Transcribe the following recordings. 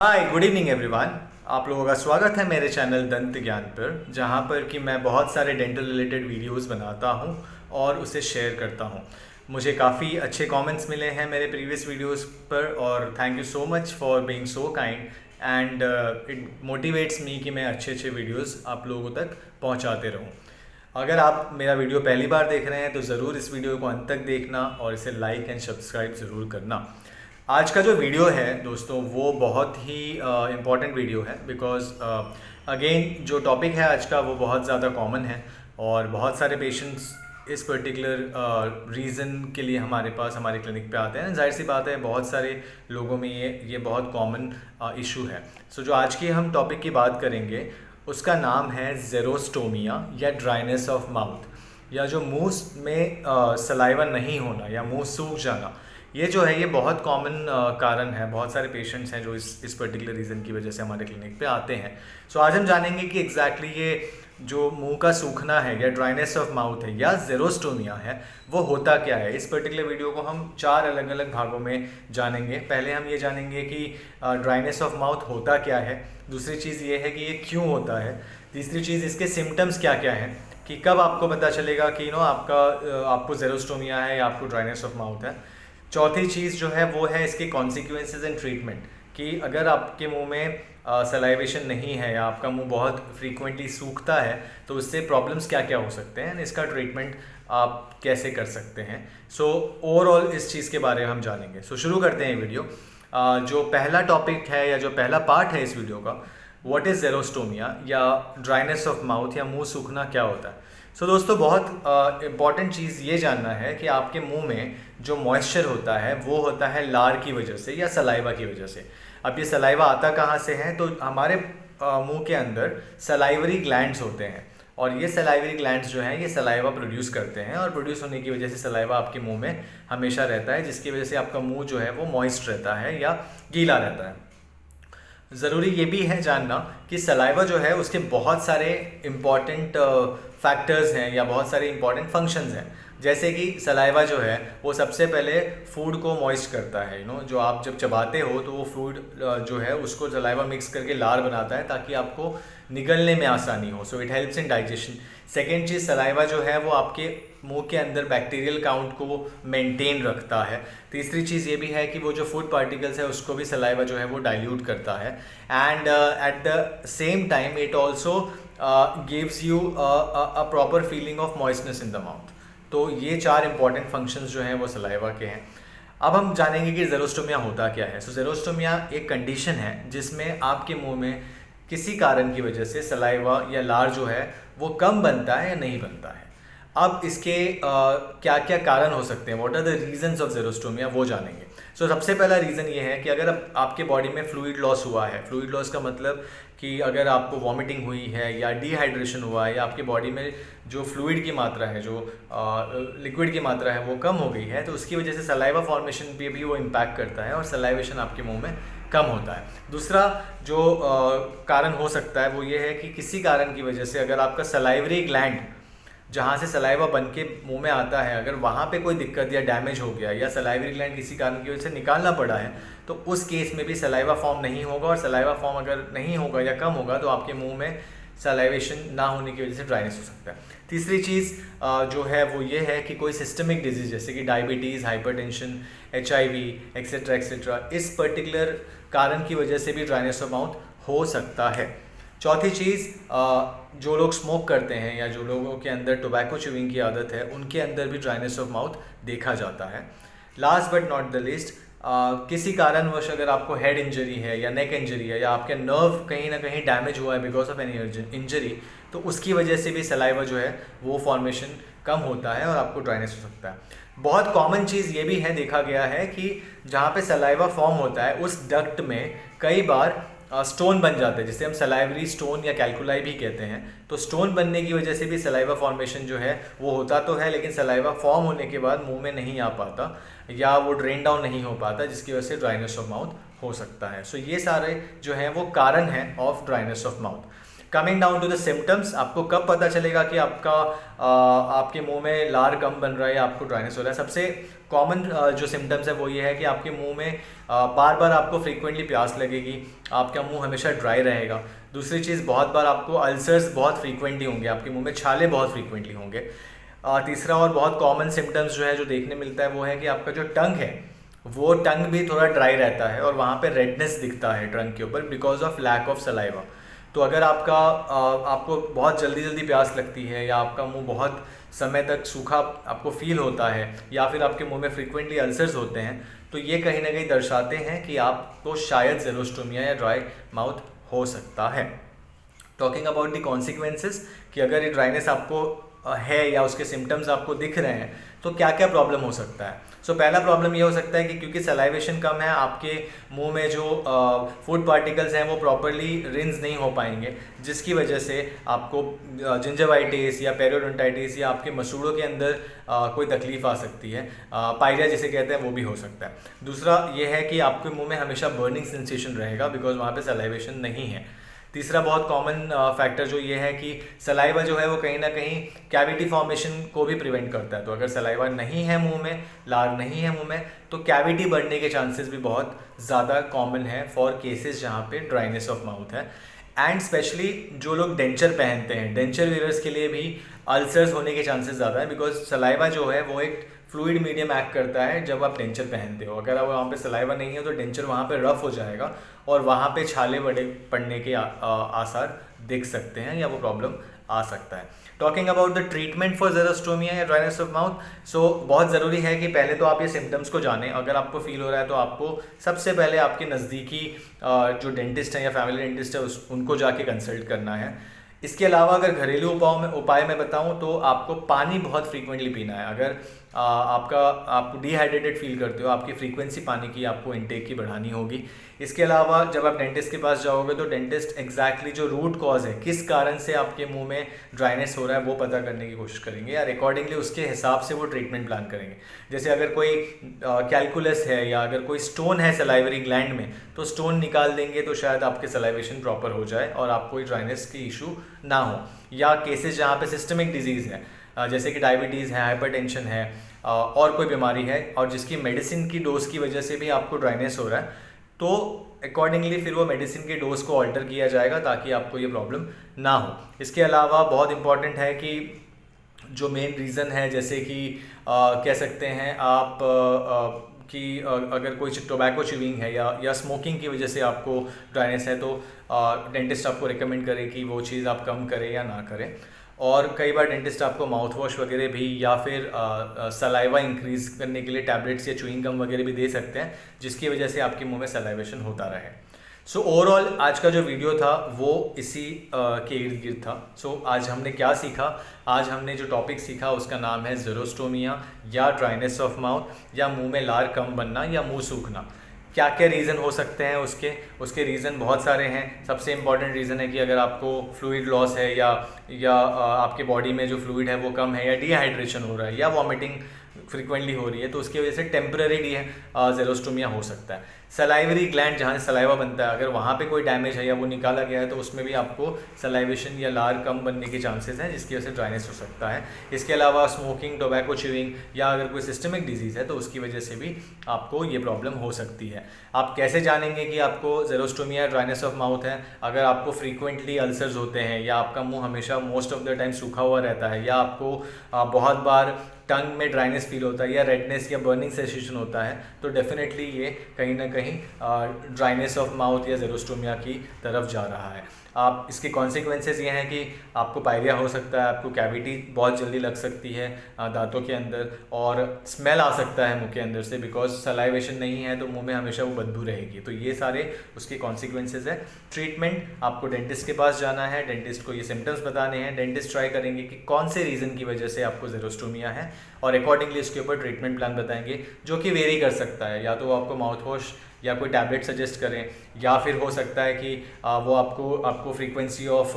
Hi good evening everyone. आप लोगों का स्वागत है मेरे चैनल दंत ज्ञान पर, जहां पर कि मैं बहुत सारे डेंटल रिलेटेड वीडियोस बनाता हूं और उसे शेयर करता हूं। मुझे काफ़ी अच्छे कमेंट्स मिले हैं मेरे प्रीवियस वीडियोस पर और thank you so much for being so kind and it motivates me कि मैं अच्छे अच्छे वीडियोस आप लोगों तक पहुंचाते रहूं। अगर आप मेरा वीडियो पहली बार देख रहे हैं तो ज़रूर इस वीडियो को अंत तक देखना और इसे लाइक एंड सब्सक्राइब ज़रूर करना। आज का जो वीडियो है दोस्तों वो बहुत ही इम्पॉर्टेंट वीडियो है बिकॉज़ अगेन जो टॉपिक है आज का वो बहुत ज़्यादा कॉमन है और बहुत सारे पेशेंट्स इस पर्टिकुलर रीज़न के लिए हमारे पास हमारे क्लिनिक पे आते हैं। जाहिर सी बात है बहुत सारे लोगों में ये बहुत कॉमन इशू है। सो जो आज की हम टॉपिक की बात करेंगे उसका नाम है ज़ेरोस्टोमिया या ड्राइनेस ऑफ माउथ, या जो मुंह में सलाइवा नहीं होना या मुंह सूख जाना। ये जो है ये बहुत कॉमन कारण है। बहुत सारे पेशेंट्स हैं जो इस पर्टिकुलर रीज़न की वजह से हमारे क्लिनिक पे आते हैं। सो आज हम जानेंगे कि एग्जैक्टली ये जो मुंह का सूखना है या ड्राइनेस ऑफ माउथ है या ज़ेरोस्टोमिया है वो होता क्या है। इस पर्टिकुलर वीडियो को हम 4 अलग अलग भागों में जानेंगे। पहले हम ये जानेंगे कि ड्राइनेस ऑफ माउथ होता क्या है, दूसरी चीज़ ये है कि ये क्यों होता है, तीसरी चीज़ इसके सिम्टम्स क्या क्या हैं, कि कब आपको पता चलेगा कि आपको ज़ेरोस्टोमिया है या आपको ड्राइनेस ऑफ माउथ है। चौथी चीज़ जो है वो है इसके कॉन्सिक्वेंसेज एंड ट्रीटमेंट, कि अगर आपके मुंह में सलाइवेशन नहीं है या आपका मुंह बहुत फ्रीक्वेंटली सूखता है तो उससे प्रॉब्लम्स क्या क्या हो सकते हैं, इसका ट्रीटमेंट आप कैसे कर सकते हैं। सो ओवरऑल इस चीज़ के बारे में हम जानेंगे। सो शुरू करते हैं वीडियो। जो पहला टॉपिक है या जो पहला पार्ट है इस वीडियो का, व्हाट इज़ ज़ेरोस्टोमिया या ड्राइनेस ऑफ माउथ या मुंह सूखना क्या होता है। सो दोस्तों बहुत इम्पॉर्टेंट चीज़ ये जानना है कि आपके मुंह में जो मॉइस्चर होता है वो होता है लार की वजह से या सलाइवा की वजह से। अब ये सलाइवा आता कहाँ से है, तो हमारे मुंह के अंदर सलाइवरी ग्लैंड्स होते हैं और ये सलाइवरी ग्लैंड्स जो हैं ये सलाइवा प्रोड्यूस करते हैं और प्रोड्यूस होने की वजह से सलाइवा आपके मुंह में हमेशा रहता है, जिसकी वजह से आपका मुंह जो है वो मॉइस्ट रहता है या गीला रहता है। ज़रूरी ये भी है जानना कि सलाइवा जो है उसके बहुत सारे इम्पॉर्टेंट फैक्टर्स हैं या बहुत सारे इम्पॉर्टेंट फंक्शंस हैं। जैसे कि सलाइवा जो है वो सबसे पहले फूड को मॉइस्ट करता है। जो आप जब चबाते हो तो वो फूड जो है उसको सलाइवा मिक्स करके लार बनाता है ताकि आपको निगलने में आसानी हो। So it helps in digestion. Second cheese, saliva जो है वो आपके मुंह के अंदर बैक्टीरियल काउंट को मेंटेन रखता है। तीसरी चीज़ ये भी है कि वो जो फूड पार्टिकल्स है उसको भी सलाइवा जो है वो डाइल्यूट करता है। And at the same time it also gives you a proper feeling of moistness in the mouth. तो ये 4 इंपॉर्टेंट फंक्शंस जो हैं वो सलाइवा के हैं। अब हम जानेंगे कि ज़ेरोस्टोमिया होता क्या है। सो ज़ेरोस्टोमिया एक कंडीशन है जिसमें आपके मुंह में किसी कारण की वजह से सलाइवा या लार जो है वो कम बनता है या नहीं बनता है। अब इसके क्या क्या कारण हो सकते हैं, what are the reasons of xerostomia, वो जानेंगे। सो सबसे पहला रीज़न ये है कि अगर आपके बॉडी में फ्लूइड लॉस हुआ है। फ्लूइड लॉस का मतलब कि अगर आपको वॉमिटिंग हुई है या डिहाइड्रेशन हुआ है या आपके बॉडी में जो फ्लूइड की मात्रा है, जो लिक्विड की मात्रा है वो कम हो गई है, तो उसकी वजह से सलाइवा फॉर्मेशन पे भी वो इम्पैक्ट करता है और सलाइवेशन आपके मुंह में कम होता है। दूसरा जो कारण हो सकता है वो ये है कि किसी कारण की वजह से अगर आपका सलाइवरी ग्लैंड जहाँ से सलाइवा बन के मुँह में आता है, अगर वहाँ पे कोई दिक्कत या डैमेज हो गया या सलाइवरी ग्लैंड किसी कारण की वजह से निकालना पड़ा है, तो उस केस में भी सलाइवा फॉर्म नहीं होगा। और सलाइवा फॉर्म अगर नहीं होगा या कम होगा तो आपके मुंह में सलाइवेशन ना होने की वजह से ड्राइनेस हो सकता है। तीसरी चीज़ जो है वो ये है कि कोई सिस्टमिक डिजीज़ जैसे कि diabetes, hypertension, HIV etcetera etcetera, इस पर्टिकुलर कारण की वजह से भी ड्राइनेस ऑफ माउथ हो सकता है। चौथी चीज़, जो लोग स्मोक करते हैं या जो लोगों के अंदर टोबैको च्यूइंग की आदत है उनके अंदर भी ड्राइनेस ऑफ माउथ देखा जाता है। Last but not the list, किसी कारणवश अगर आपको हेड इंजरी है या नेक इंजरी है या आपके नर्व कहीं ना कहीं डैमेज हुआ है बिकॉज ऑफ एनी इंजरी, तो उसकी वजह से भी सलाइवा जो है वो फॉर्मेशन कम होता है और आपको ड्राइनेस हो सकता है। बहुत कॉमन चीज़ ये भी है, देखा गया है कि जहाँ पे सलाइवा फॉर्म होता है उस डक्ट में कई बार स्टोन बन जाते हैं, जिसे हम सलाइवरी स्टोन या कैल्कुलाई भी कहते हैं। तो स्टोन बनने की वजह से भी सलाइवा फॉर्मेशन जो है वो होता तो है, लेकिन सलाइवा फॉर्म होने के बाद मुंह में नहीं आ पाता या वो ड्रेन डाउन नहीं हो पाता, जिसकी वजह से ड्राइनेस ऑफ माउथ हो सकता है। सो ये सारे जो हैं वो कारण हैं of dryness of mouth. Coming down to the symptoms, आपको कब पता चलेगा कि आपके मुंह में लार कम बन रहा है या आपको ड्राइनेस हो रहा है। सबसे कॉमन जो सिम्टम्स है वो ये है कि आपके मुंह में बार बार आपको फ्रीक्वेंटली प्यास लगेगी, आपका मुंह हमेशा ड्राई रहेगा। दूसरी चीज़, बहुत बार आपको अल्सर्स बहुत फ्रीक्वेंटली होंगे, आपके मुंह में छाले बहुत फ्रीक्वेंटली होंगे। तीसरा और बहुत कॉमन सिम्टम्स जो है जो देखने मिलता है वो है कि आपका जो टंग है वो टंग भी थोड़ा ड्राई रहता है और वहाँ पे रेडनेस दिखता है टंग के ऊपर because of lack of saliva. तो अगर आपको बहुत जल्दी जल्दी प्यास लगती है या आपका मुंह बहुत समय तक सूखा आपको फील होता है या फिर आपके मुंह में फ्रीक्वेंटली अल्सर्स होते हैं, तो ये कहीं ना कहीं दर्शाते हैं कि आपको शायद ज़ेरोस्टोमिया या ड्राई माउथ हो सकता है। टॉकिंग अबाउट द कॉन्सिक्वेंसेस कि अगर ये ड्राइनेस आपको है या उसके सिम्टम्स आपको दिख रहे हैं तो क्या क्या प्रॉब्लम हो सकता है। सो पहला प्रॉब्लम ये हो सकता है कि क्योंकि सलाइवेशन कम है, आपके मुंह में जो फूड पार्टिकल्स हैं वो प्रॉपरली रिंस नहीं हो पाएंगे, जिसकी वजह से आपको जिंजवाइटिस या पेरियोडोंटाइटिस या आपके मसूड़ों के अंदर कोई तकलीफ आ सकती है, पायरिया जिसे कहते हैं वो भी हो सकता है। दूसरा ये है कि आपके मुंह में हमेशा बर्निंग सेंसेशन रहेगा बिकॉज वहाँ पे सलाइवेशन नहीं है। तीसरा बहुत कॉमन फैक्टर जो ये है कि सलाइवा जो है वो कहीं ना कहीं कैविटी फॉर्मेशन को भी प्रिवेंट करता है। तो अगर सलाइवा नहीं है मुंह में, लार नहीं है मुंह में, तो कैविटी बढ़ने के चांसेस भी बहुत ज़्यादा कॉमन है फॉर केसेस जहाँ पे ड्राइनेस ऑफ माउथ है। एंड स्पेशली जो लोग डेंचर पहनते हैं, डेंचर वेयर्स के लिए भी अल्सर्स होने के चांसेस ज़्यादा है बिकॉज सलाइवा जो है वो एक फ्लूइड मीडियम एक्ट करता है जब आप डेंचर पहनते हो। अगर आप वहाँ पे सलाइवा नहीं है तो डेंचर वहाँ पे रफ हो जाएगा और वहाँ पे छाले बड़े पड़ने के आसार दिख सकते हैं या वो प्रॉब्लम आ सकता है। Talking about the treatment for xerostomia या ड्राइनेस ऑफ माउथ, सो बहुत ज़रूरी है कि पहले तो आप ये सिम्टम्स को जानें। अगर आपको फील हो रहा है तो आपको सबसे पहले आपके नज़दीकी जो डेंटिस्ट हैं या फैमिली डेंटिस्ट है उनको जाके कंसल्ट करना है। इसके अलावा अगर घरेलू उपाय में बताऊं तो आपको पानी बहुत फ्रीक्वेंटली पीना है। अगर आप डिहाइड्रेटेड फील करते हो, आपकी फ्रीक्वेंसी पानी की आपको इनटेक की बढ़ानी होगी। इसके अलावा जब आप डेंटिस्ट के पास जाओगे तो डेंटिस्ट एग्जैक्टली जो रूट कॉज है, किस कारण से आपके मुंह में ड्राइनेस हो रहा है, वो पता करने की कोशिश करेंगे और अकॉर्डिंगली उसके हिसाब से वो ट्रीटमेंट प्लान करेंगे। जैसे अगर कोई कैलकुलस है या अगर कोई स्टोन है सलाइवरी ग्लैंड में, तो स्टोन निकाल देंगे तो शायद आपके सलाइवेशन प्रॉपर हो जाए और आपको ड्राइनेस की इशू ना हो। या केसेस जहाँ पे सिस्टमिक डिजीज़ है, जैसे कि डायबिटीज़ है, हाइपरटेंशन है और कोई बीमारी है और जिसकी मेडिसिन की डोज की वजह से भी आपको ड्राइनेस हो रहा है, तो अकॉर्डिंगली फिर वो मेडिसिन के डोज को ऑल्टर किया जाएगा ताकि आपको ये प्रॉब्लम ना हो। इसके अलावा बहुत इंपॉर्टेंट है कि जो मेन रीज़न है, जैसे कि कह सकते हैं आप कि अगर कोई टोबैको च्यूइंग है या स्मोकिंग की वजह से आपको ड्राइनेस है तो डेंटिस्ट आपको रिकमेंड करे कि वो चीज़ आप कम करें या ना करें। और कई बार डेंटिस्ट आपको माउथ वॉश वगैरह भी या फिर सलाइवा इंक्रीज़ करने के लिए टैबलेट्स या च्यूइंग गम वगैरह भी दे सकते हैं, जिसकी वजह से आपके मुंह में सलाइवेशन होता रहे। सो ओवरऑल आज का जो वीडियो था वो इसी के इर्द गिर्द था। सो आज हमने क्या सीखा, आज हमने जो टॉपिक सीखा उसका नाम है ज़ेरोस्टोमिया या ड्राइनेस ऑफ माउथ या मुंह में लार कम बनना या मुंह सूखना। क्या क्या रीज़न हो सकते हैं उसके रीज़न बहुत सारे हैं। सबसे इम्पॉर्टेंट रीज़न है कि अगर आपको फ्लूइड लॉस है या आपके बॉडी में जो फ्लूइड है वो कम है या डिहाइड्रेशन हो रहा है या वॉमिटिंग फ्रीक्वेंटली हो रही है, तो उसकी वजह से टेम्पररी ज़ेरोस्टोमिया हो सकता है। सलाइवरी ग्लैंड जहाँ से सलाइवा बनता है, अगर वहाँ पे कोई डैमेज है या वो निकाला गया है तो उसमें भी आपको सलाइवेशन या लार कम बनने के चांसेस हैं, जिसकी वजह से ड्राइनेस हो सकता है। इसके अलावा स्मोकिंग, टोबैको च्यूइंग या अगर कोई सिस्टमिक डिजीज़ है तो उसकी वजह से भी आपको ये प्रॉब्लम हो सकती है। आप कैसे जानेंगे कि आपको ज़ेरोस्टोमिया ड्राइनेस ऑफ माउथ है? अगर आपको फ्रीक्वेंटली अल्सर्स होते हैं या आपका मुँह हमेशा मोस्ट ऑफ द टाइम सूखा हुआ रहता है या आपको बहुत बार टंग में ड्राइनेस फील होता है या रेडनेस या बर्निंग सेंसेशन होता है, तो डेफिनेटली ये कहीं ना कहीं ड्राइनेस ऑफ माउथ या ज़ेरोस्टोमिया की तरफ जा रहा है। आप इसके कॉन्सिक्वेंसेस ये हैं कि आपको पायरिया हो सकता है, आपको कैविटी बहुत जल्दी लग सकती है दांतों के अंदर और स्मेल आ सकता है मुंह के अंदर से बिकॉज सलाइवेशन नहीं है तो मुंह में हमेशा वो बदबू रहेगी। तो ये सारे उसके कॉन्सिक्वेंसेस है। ट्रीटमेंट, आपको डेंटिस्ट के पास जाना है, डेंटिस्ट को ये सिम्टम्स बताने हैं, डेंटिस्ट ट्राई करेंगे कि कौन से रीज़न की वजह से आपको ज़ेरोस्टोमिया है और अकॉर्डिंगली उसके ऊपर ट्रीटमेंट प्लान बताएंगे, जो कि वेरी कर सकता है। या तो वो आपको माउथ वॉश या कोई टैबलेट सजेस्ट करें या फिर हो सकता है कि वो आपको frequency of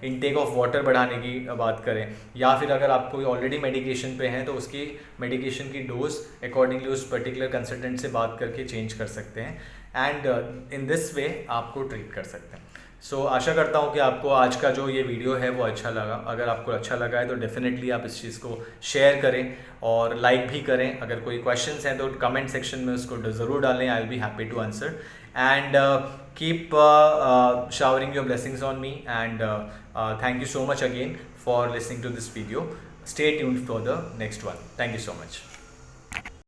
intake of water बढ़ाने की बात करें, या फिर अगर आप कोई ऑलरेडी मेडिकेशन पे हैं तो उसकी मेडिकेशन की डोज अकॉर्डिंगली उस पर्टिकुलर कंसल्टेंट से बात करके चेंज कर सकते हैं एंड इन दिस वे आपको ट्रीट कर सकते हैं। सो आशा करता हूँ कि आपको आज का जो ये वीडियो है वो अच्छा लगा। अगर आपको अच्छा लगा है तो डेफिनेटली आप इस चीज़ को शेयर करें और लाइक भी करें। अगर कोई क्वेश्चंस हैं तो कमेंट सेक्शन में उसको ज़रूर डालें, I will be happy to answer. And keep showering your blessings on me, and thank you so much again for listening to this video. Stay tuned for the next one. Thank you so much.